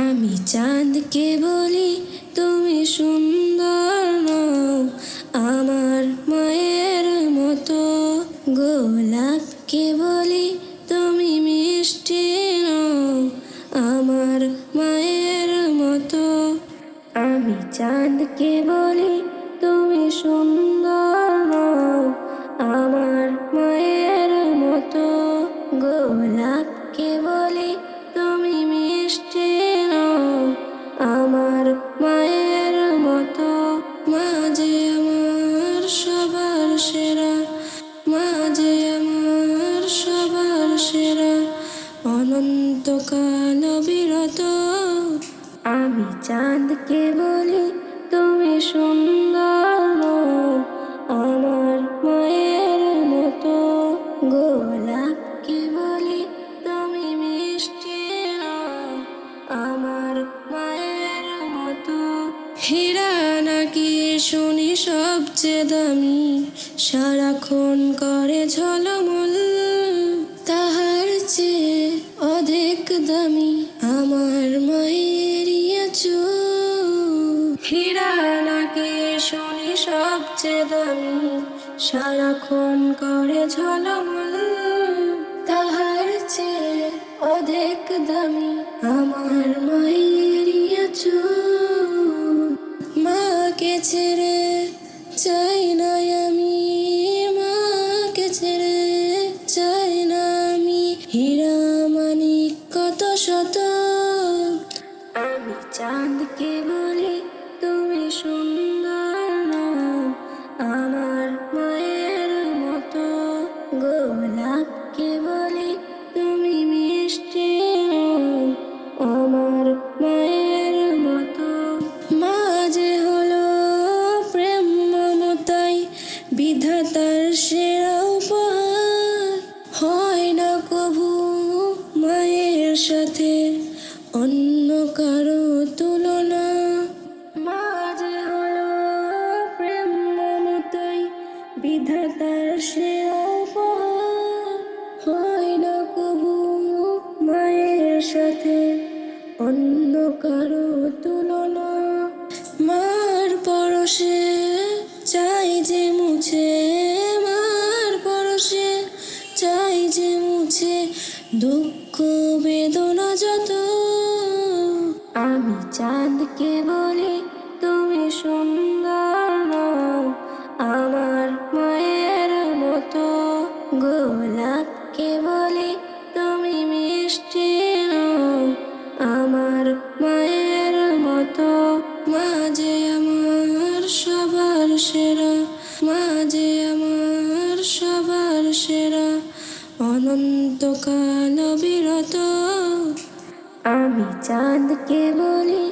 আমি চাঁদকে বলি তুমি সুন্দর নও, আমার মায়ের মতো। গোলাপকে বলি তুমি মিষ্টি নও, আমার মায়ের মতো। আমি চাঁদকে বলি তুমি সুন্দর নও, আমার মায়ের মতো। গোলাপকে বলি তুমি মিষ্টি নও, আমার মায়ের মতো। মা যে আমার সবার সেরা, মা যে আমার সবার সেরা, অনন্তকাল বিরত। আমি চাঁদকে বলি তুমি সুন্দর নও, আমার মায়ের মতো। গোলাপকে বলি তুমি মিষ্টি নও, আমার মায়ের মতো। হীরা নাকি শুনি সবচেয়ে দামি, সারাক্ষণ করে ঝলমল, তাহার চেয়ে অধিক দামি আমার মায়ের চুল। হীরা নাকি শুনি সবচেয়ে দামি, সারাক্ষণ করে ঝলমল, তাহার চেয়ে অধিক দামি আমার মায়ের চুল। মাকে ছেড়ে চাই না আমি, মাকে ছেড়ে চাই না আমি, হীরা মানিক কত শত। আমি চাঁদকে বলি তুমি সুন্দর নও, আমার মায়ের মতো। গোলাপকে বলি তুমি মিষ্টি নও, আমার মায়ের মতো। মা যে হলো প্রেম মমতাই বিধাতার সেরা উপহার, হয় না কভু মায়ের সাথে অন্য কারো তুলনা। মা যে হলো প্রেম মমতাই বিধাতার সেরা উপহার, হয় না কভু মায়ের সাথে অন্য কারো তুলনা। মার পরশে চাই যে মুছে, মার পরশে চাই যে মুছে দুঃখ বেদনা যত। আমি চাঁদকে বলি তুমি সুন্দর নও, আমার মায়ের মতো। গোলাপকে বলি তুমি মিষ্টি নও, আমার মায়ের মতো। মা যে আমার সবার সেরা, মা যে আমার সবার সেরা, অনন্তকাল বিরত। আমি চাঁদকে বলি